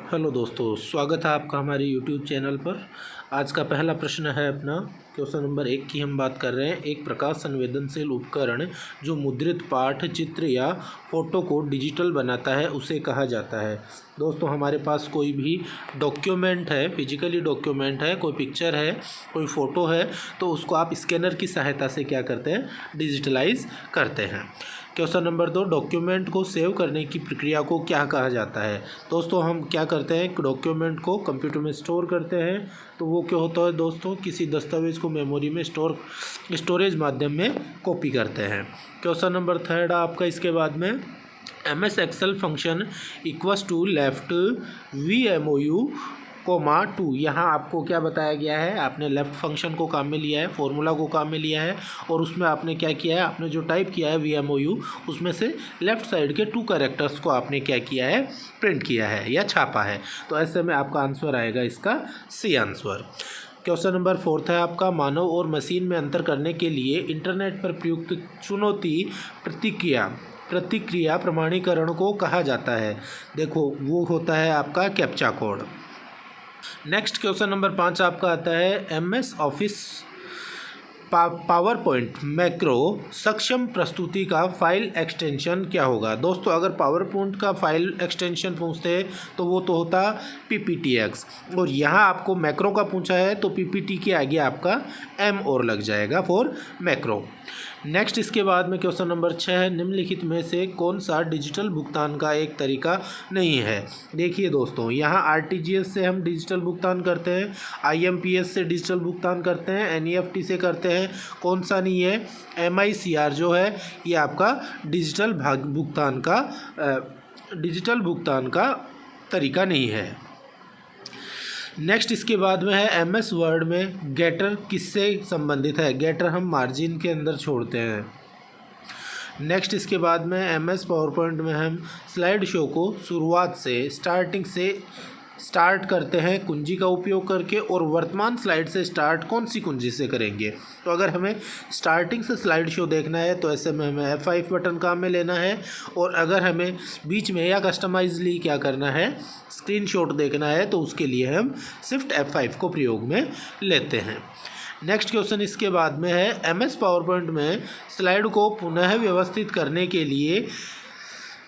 Hello दोस्तों, स्वागत है आपका हमारे यूट्यूब चैनल पर। आज का पहला प्रश्न है अपना क्वेश्चन नंबर 1 की हम बात कर रहे हैं। एक प्रकाश संवेदनशील उपकरण जो मुद्रित पाठ, चित्र या फोटो को डिजिटल बनाता है उसे कहा जाता है। दोस्तों, हमारे पास कोई भी डॉक्यूमेंट है, फिजिकली डॉक्यूमेंट है, कोई पिक्चर है, कोई फ़ोटो है, तो उसको आप स्कैनर की सहायता से क्या करते हैं, डिजिटलाइज करते हैं। क्वेश्चन नंबर 2, डॉक्यूमेंट को सेव करने की प्रक्रिया को क्या कहा जाता है। दोस्तों, हम क्या करते हैं, डॉक्यूमेंट को कंप्यूटर में स्टोर करते हैं, तो वो क्या होता है दोस्तों, किसी दस्तावेज को मेमोरी में स्टोरेज माध्यम में कॉपी करते हैं। क्वेश्चन नंबर 3 आपका इसके बाद में MS Excel function equals to left VMOU comma 2। यहाँ आपको क्या बताया गया है, आपने लेफ़्ट फंक्शन को काम में लिया है, फॉर्मूला को काम में लिया है, और उसमें आपने क्या किया है, आपने जो टाइप किया है VMOU, उसमें से लेफ़्ट साइड के 2 कैरेक्टर्स को आपने क्या किया है, प्रिंट किया है या छापा है। तो ऐसे में आपका आंसर आएगा इसका C आंसर। क्वेश्चन नंबर 4 है आपका, मानव और मशीन में अंतर करने के लिए इंटरनेट पर प्रयुक्त चुनौती प्रतिक्रिया प्रमाणीकरण को कहा जाता है। देखो, वो होता है आपका captcha code. Next question number 5 आपका आता है, MS office power point macro सक्षम प्रस्तुति का फाइल एक्सटेंशन क्या होगा। दोस्तों, अगर पावर पॉइंट का फाइल एक्सटेंशन पूछते हैं तो वो तो होता PPTX, और यहाँ आपको मैक्रो का पूछा है तो PPT के आगे आपका M और लग जाएगा फॉर मैक्रो। नेक्स्ट इसके बाद में क्वेश्चन नंबर 6 है, निम्नलिखित में से कौन सा डिजिटल भुगतान का एक तरीका नहीं है। देखिए दोस्तों, यहाँ RTGS से हम डिजिटल भुगतान करते हैं, IMPS से डिजिटल भुगतान करते हैं, NEFT से करते हैं। कौन सा नहीं है, MICR जो है ये आपका डिजिटल भुगतान का तरीका नहीं है। नेक्स्ट इसके बाद में है, MS वर्ड में गेटर किससे संबंधित है। गेटर हम मार्जिन के अंदर छोड़ते हैं। नेक्स्ट इसके बाद में MS पावर पॉइंट में हम स्लाइड शो को शुरुआत से स्टार्टिंग से स्टार्ट करते हैं कुंजी का उपयोग करके, और वर्तमान स्लाइड से स्टार्ट कौन सी कुंजी से करेंगे। तो अगर हमें स्टार्टिंग से स्लाइड शो देखना है तो ऐसे में हमें F5 बटन काम में लेना है, और अगर हमें बीच में या कस्टमाइजली क्या करना है, स्क्रीनशॉट देखना है, तो उसके लिए हम शिफ्ट F5 को प्रयोग में लेते हैं। नेक्स्ट क्वेश्चन इसके बाद में है, MS पावर पॉइंट में स्लाइड को पुनः व्यवस्थित करने के लिए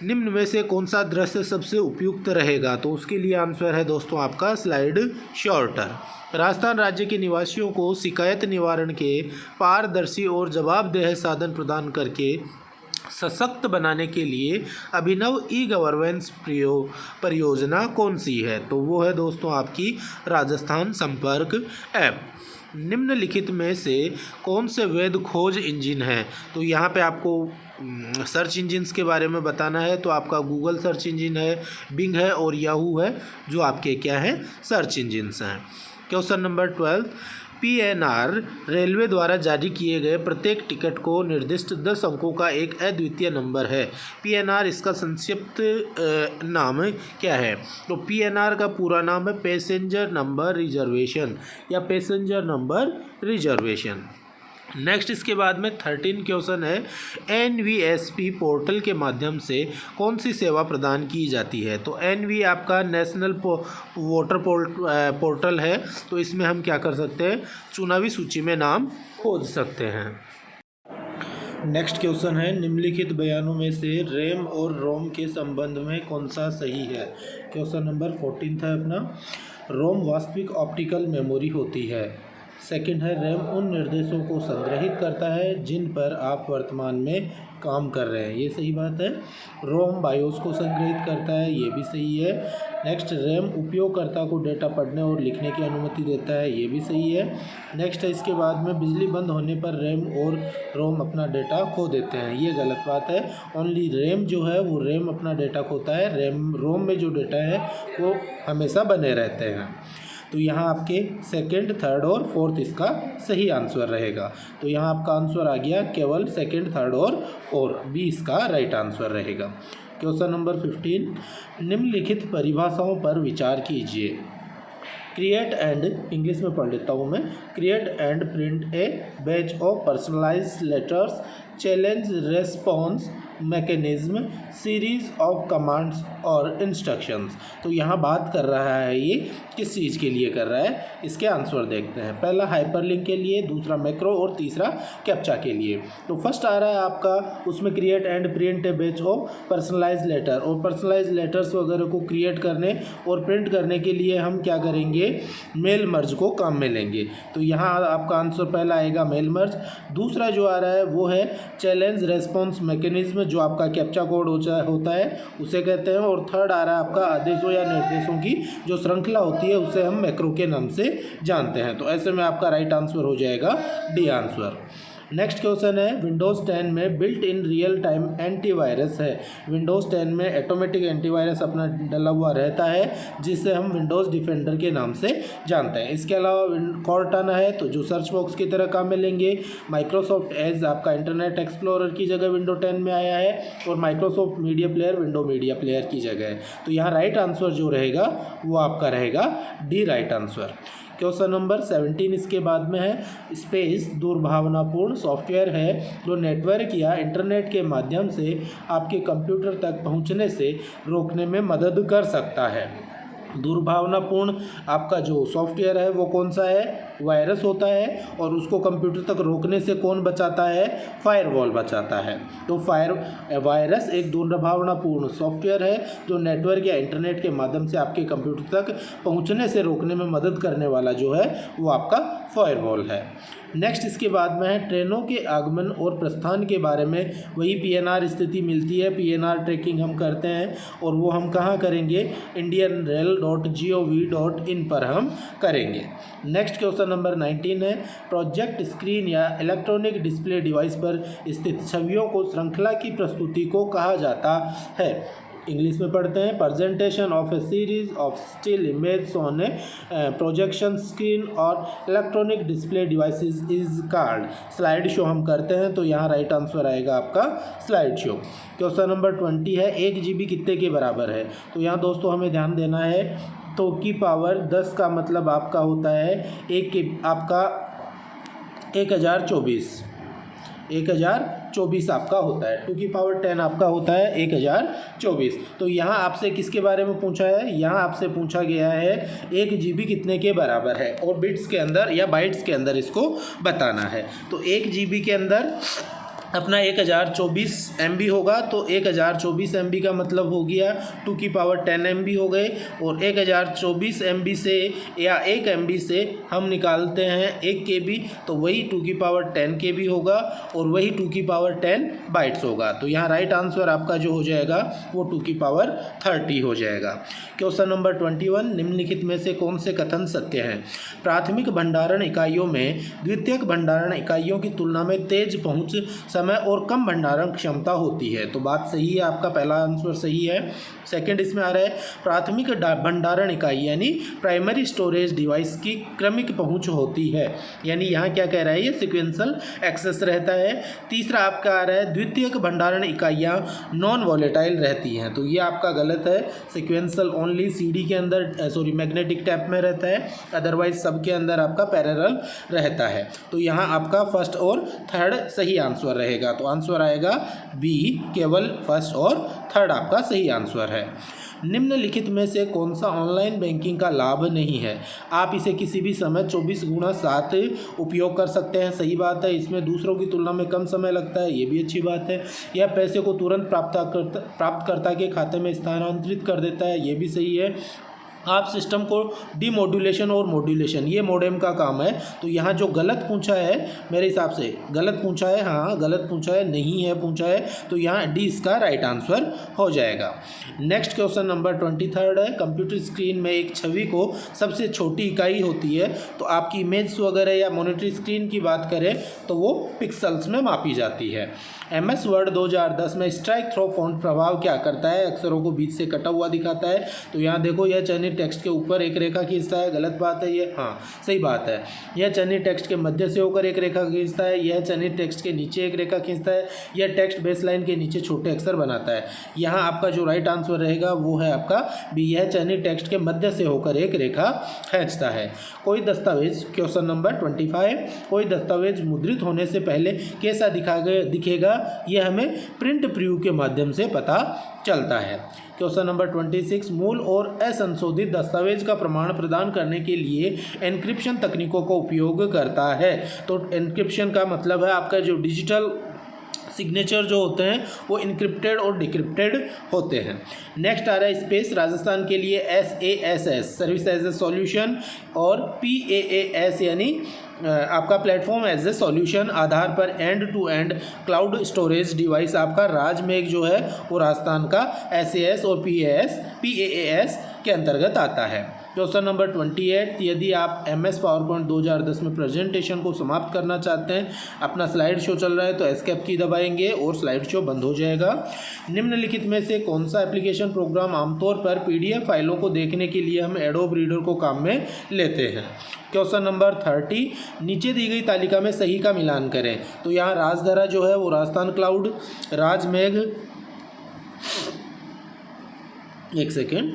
निम्न में से कौन सा दृश्य सबसे उपयुक्त रहेगा। तो उसके लिए आंसर है दोस्तों आपका स्लाइड शॉर्टर। राजस्थान राज्य के निवासियों को शिकायत निवारण के पारदर्शी और जवाबदेह साधन प्रदान करके सशक्त बनाने के लिए अभिनव E-गवर्नेंस परियोजना कौन सी है। तो वो है दोस्तों आपकी राजस्थान संपर्क ऐप। निम्नलिखित में से कौन से वैध खोज इंजन हैं। तो यहाँ पे आपको सर्च इंजिन्स के बारे में बताना है, तो आपका गूगल सर्च इंजन है, बिंग है और याहू है, जो आपके क्या है, सर्च इंजिन्स हैं। क्वेश्चन नंबर 12, PNR रेलवे द्वारा जारी किए गए प्रत्येक टिकट को निर्दिष्ट 10 अंकों का एक अद्वितीय नंबर है। PNR इसका संक्षिप्त नाम क्या है। तो PNR का पूरा नाम है पैसेंजर नंबर रिजर्वेशन या पैसेंजर नंबर रिजर्वेशन। नेक्स्ट इसके बाद में 13 क्वेश्चन है, NVSP पोर्टल के माध्यम से कौन सी सेवा प्रदान की जाती है। तो NV आपका नेशनल वोटर पोर्टल है, तो इसमें हम क्या कर सकते हैं, चुनावी सूची में नाम खोज सकते हैं। नेक्स्ट क्वेश्चन है, निम्नलिखित बयानों में से रैम और रोम के संबंध में कौन सा सही है। क्वेश्चन नंबर 14 था अपना, रोम वास्तविक ऑप्टिकल मेमोरी होती है। सेकंड है, रैम उन निर्देशों को संग्रहित करता है जिन पर आप वर्तमान में काम कर रहे हैं, ये सही बात है। रोम बायोस को संग्रहित करता है, ये भी सही है। नेक्स्ट, रैम उपयोगकर्ता को डेटा पढ़ने और लिखने की अनुमति देता है, ये भी सही है। नेक्स्ट है इसके बाद में, बिजली बंद होने पर रैम और रोम अपना डेटा खो देते हैं, ये गलत बात है। ओनली रैम जो है वो रैम अपना डेटा खोता है, रोम में जो डेटा है वो हमेशा बने रहते हैं। तो यहाँ आपके सेकंड, थर्ड और फोर्थ इसका सही आंसर रहेगा। तो यहाँ आपका आंसर आ गया केवल सेकंड, थर्ड और बी इसका राइट आंसर रहेगा। क्वेश्चन नंबर 15, निम्नलिखित परिभाषाओं पर विचार कीजिए। क्रिएट एंड, इंग्लिश में पढ़ लेता हूँ मैं, create and print a batch of personalised letters, challenge response mechanism, series of commands और इंस्ट्रक्शंस। तो यहाँ बात कर रहा है ये किस चीज़ के लिए कर रहा है, इसके आंसर देखते हैं। पहला हाइपरलिंक के लिए, दूसरा मैक्रो और तीसरा कैप्चा के लिए। तो फर्स्ट आ रहा है आपका उसमें create and print a batch of personalize letter, और पर्सनलाइज लेटर्स वगैरह को क्रिएट करने और प्रिंट करने के लिए हम क्या करेंगे, मेल मर्ज को काम में लेंगे। तो यहाँ आपका आंसर पहला आएगा मेल मर्ज। दूसरा जो आ रहा है वो है चैलेंज रेस्पॉन्स मैकेनिज्म, जो आपका कैप्चा कोड होता है उसे कहते हैं। और थर्ड आ रहा है आपका आदेशों या निर्देशों की जो श्रृंखला होती है उसे हम मैक्रो के नाम से जानते हैं। तो ऐसे में आपका राइट आंसर हो जाएगा डी आंसर। नेक्स्ट क्वेश्चन है, विंडोज़ 10 में built in real time antivirus है। विंडोज़ 10 में ऑटोमेटिक एंटीवायरस अपना डला हुआ रहता है जिसे हम विंडोज़ डिफेंडर के नाम से जानते हैं। इसके अलावा कॉर्टाना है तो जो सर्च बॉक्स की तरह काम में लेंगे। माइक्रोसॉफ्ट एज आपका इंटरनेट एक्सप्लोरर की जगह विंडो 10 में आया है, और Microsoft media player window media player की जगह है। तो यहाँ राइट आंसर जो रहेगा वो आपका रहेगा D right answer. Question number 17 इसके बाद में है, स्पेस दुर्भावनापूर्ण सॉफ्टवेयर है जो नेटवर्क या इंटरनेट के माध्यम से आपके कंप्यूटर तक पहुंचने से रोकने में मदद कर सकता है। दुर्भावनापूर्ण आपका जो सॉफ्टवेयर है वो कौन सा है, वायरस होता है, और उसको कंप्यूटर तक रोकने से कौन बचाता है, फायरवॉल बचाता है। तो वायरस एक दुर्भावनापूर्ण सॉफ्टवेयर है जो नेटवर्क या इंटरनेट के माध्यम से आपके कंप्यूटर तक पहुंचने से रोकने में मदद करने वाला जो है वो आपका फायरवॉल है। नेक्स्ट इसके बाद में है, ट्रेनों के आगमन और प्रस्थान के बारे में वही पीएनआर स्थिति मिलती है। पीएनआर ट्रैकिंग हम करते हैं और वो हम कहाँ करेंगे, indianrail.gov.in पर हम करेंगे। नेक्स्ट क्वेश्चन नंबर 19 है, प्रोजेक्ट स्क्रीन या इलेक्ट्रॉनिक डिस्प्ले डिवाइस पर स्थित छवियों को श्रृंखला की प्रस्तुति को कहा जाता है। इंग्लिश में पढ़ते हैं, presentation of a series of still image on a projection screen और electronic display devices is called. Slide show हम करते हैं, तो यहाँ राइट आंसर आएगा आपका स्लाइड शो। क्वेश्चन नंबर 20 है, 1 GB कितने के बराबर है। तो यहाँ दोस्तों हमें ध्यान देना है, तो की पावर 10 का मतलब आपका होता है एक के आपका 1024 आपका होता है। 2 की पावर 10 आपका होता है 1024। तो यहाँ आपसे किसके बारे में पूछा है, यहाँ आपसे पूछा गया है 1 GB कितने के बराबर है, और बिट्स के अंदर या बाइट्स के अंदर इसको बताना है। तो 1 GB के अंदर अपना 1024 MB होगा, तो 1024 MB का मतलब हो गया 2 की पावर 10 MB हो गए, और 1024 MB से या 1 MB से हम निकालते हैं 1 KB, तो वही 2 की पावर 10 KB होगा, और वही 2 की पावर 10 बाइट्स होगा। तो यहाँ राइट आंसर आपका जो हो जाएगा वो 2 की पावर 30 हो जाएगा। क्वेश्चन नंबर 21, निम्नलिखित में से कौन से कथन सत्य हैं। प्राथमिक भंडारण इकाइयों में द्वितीयक भंडारण इकाइयों की तुलना में तेज पहुँच समय और कम भंडारण क्षमता होती है। तो बात सही है, आपका पहला आंसर सही है। सेकंड इसमें आ रहा है, प्राथमिक भंडारण इकाई यानी प्राइमरी स्टोरेज डिवाइस की क्रमिक पहुंच होती है, यानी यहाँ क्या कह रहा है, ये सिक्वेंशियल एक्सेस रहता है। तीसरा आपका आ रहा है, द्वितीयक भंडारण इकाइयाँ नॉन वॉलेटाइल रहती हैं। तो ये आपका गलत है, सिक्वेंशियल ओनली CD के अंदर मैग्नेटिक टैप में रहता है, अदरवाइज सबके अंदर आपका पैरेलल रहता है। तो यहाँ आपका फर्स्ट और थर्ड सही आंसर रहेगा। तो आंसर आएगा बी, केवल फर्स्ट और थर्ड आपका सही आंसर है। निम्नलिखित में से कौन सा ऑनलाइन बैंकिंग का लाभ नहीं है। आप इसे किसी भी समय 24/7 उपयोग कर सकते हैं, सही बात है। इसमें दूसरों की तुलना में कम समय लगता है, ये भी अच्छी बात है। यह पैसे को तुरंत प्राप्तकर्ता के खाते में स्थानांतरित कर देता है, ये भी सही है। आप सिस्टम को डीमॉड्यूलेशन और मॉड्यूलेशन, ये मॉडेम का काम है। तो यहाँ जो गलत पूछा है, मेरे हिसाब से गलत पूछा है, हाँ गलत पूछा है, नहीं है पूछा है, तो यहाँ डी इसका राइट आंसर हो जाएगा। नेक्स्ट क्वेश्चन नंबर 23 है, कंप्यूटर स्क्रीन में एक छवि को सबसे छोटी इकाई होती है। तो आपकी इमेज वगैरह या मॉनिटर स्क्रीन की बात करें तो वो पिक्सल्स में मापी जाती है। MS वर्ड 2010 में स्ट्राइक थ्रो फॉन्ट प्रभाव क्या करता है, अक्षरों को बीच से कटा हुआ दिखाता है। तो यहाँ देखो, यह चयनित चयनित टेक्स्ट के ऊपर एक रेखा खींचता है, गलत बात है ये, हाँ सही बात है। यह चयनित टेक्स्ट के मध्य से होकर एक रेखा खींचता है, यह चयनित टेक्स्ट के नीचे एक रेखा खींचता है, यह टेक्स्ट बेसलाइन के नीचे छोटे अक्षर बनाता है। यहाँ आपका जो राइट आंसर रहेगा वो है आपका बी, यह चयनित टेक्स्ट के मध्य से होकर एक रेखा खींचता है। कोई दस्तावेज, क्वेश्चन नंबर 25, कोई दस्तावेज मुद्रित होने से पहले कैसा दिखेगा, यह हमें प्रिंट प्रीव्यू के माध्यम से पता चलता है। क्वेश्चन नंबर 26, मूल और असंशोधित दस्तावेज का प्रमाण प्रदान करने के लिए एन्क्रिप्शन तकनीकों का उपयोग करता है। तो एन्क्रिप्शन का मतलब है आपका जो डिजिटल सिग्नेचर जो होते हैं वो इनक्रिप्टेड और डिक्रिप्टेड होते हैं। नेक्स्ट आ रहा है स्पेस, राजस्थान के लिए SASS service as a solution और PAAS यानी आपका प्लेटफॉर्म एज ए सॉल्यूशन आधार पर end to end cloud storage device आपका राजमेघ जो है वो राजस्थान का SAS और PAAS के अंतर्गत आता है। क्वेश्चन नंबर 28, यदि आप MS पावरपॉइंट 2010 में प्रेजेंटेशन को समाप्त करना चाहते हैं, अपना स्लाइड शो चल रहा है तो एस्केप की दबाएंगे और स्लाइड शो बंद हो जाएगा। निम्नलिखित में से कौन सा एप्लीकेशन प्रोग्राम आमतौर पर PDF फाइलों को देखने के लिए हम एडोब रीडर को काम में लेते हैं। क्वेश्चन नंबर 30, नीचे दी गई तालिका में सही का मिलान करें। तो यहाँ राजधारा जो है वो राजस्थान क्लाउड, राजमेघ, एक सेकेंड,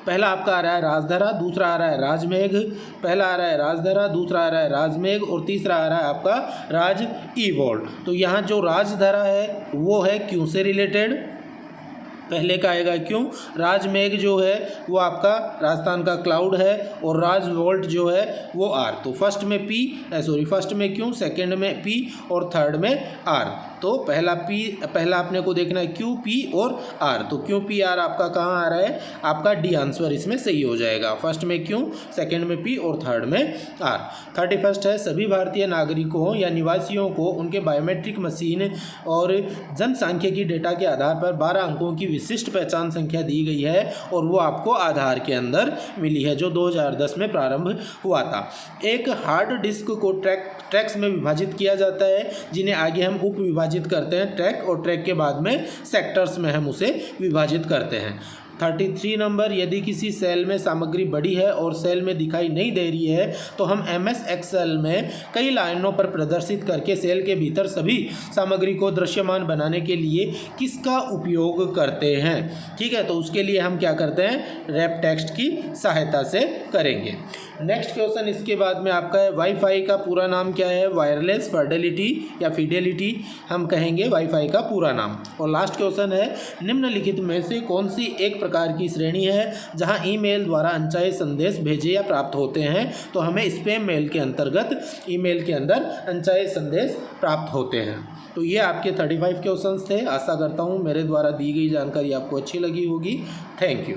पहला आपका आ रहा है राजधारा, दूसरा आ रहा है राजमेघ, पहला आ रहा है राजधारा, दूसरा आ रहा है राजमेघ और तीसरा आ रहा है आपका राज ईवॉल्ट। तो यहाँ जो राजधारा है वो है क्यों से रिलेटेड, पहले का आएगा क्यों, राजमेघ जो है वो आपका राजस्थान का क्लाउड है और राज वोल्ट जो है वो आर। तो फर्स्ट में क्यों, सेकंड में पी और थर्ड में आर। तो पहला अपने को देखना है क्यू, पी और आर। तो क्यू, पी, आर आपका कहाँ आ रहा है, आपका डी आंसर इसमें सही हो जाएगा। फर्स्ट में क्यू, सेकंड में पी और थर्ड में आर। 31 है, सभी भारतीय नागरिकों या निवासियों को उनके बायोमेट्रिक मशीन और जनसांख्यिकी डेटा के आधार पर 12 अंकों की विशिष्ट पहचान संख्या दी गई है और वो आपको आधार के अंदर मिली है जो 2010 में प्रारंभ हुआ था। एक हार्ड डिस्क को ट्रैक्स में विभाजित किया जाता है जिन्हें आगे हम उप विभाजित करते हैं ट्रैक, और ट्रैक के बाद में सेक्टर्स में हम उसे विभाजित करते हैं। 33 नंबर, यदि किसी सेल में सामग्री बड़ी है और सेल में दिखाई नहीं दे रही है तो हम MS Excel में कई लाइनों पर प्रदर्शित करके सेल के भीतर सभी सामग्री को दृश्यमान बनाने के लिए किसका उपयोग करते हैं। ठीक है, तो उसके लिए हम क्या करते हैं, रैप टेक्स्ट की सहायता से करेंगे। नेक्स्ट क्वेश्चन इसके बाद में आपका है वाईफाई का पूरा नाम क्या है, वायरलेस फिडेलिटी या फिडेलिटी हम कहेंगे वाईफाई का पूरा नाम। और लास्ट क्वेश्चन है, निम्नलिखित में से कौन सी एक प्रकार की श्रेणी है जहां ईमेल द्वारा अनचाहे संदेश भेजे या प्राप्त होते हैं। तो हमें स्पैम मेल के अंतर्गत ईमेल के अंदर अनचाहे संदेश प्राप्त होते हैं। तो ये आपके 35 क्वेश्चंस थे। आशा करता हूँ मेरे द्वारा दी गई जानकारी आपको अच्छी लगी होगी। Thank you.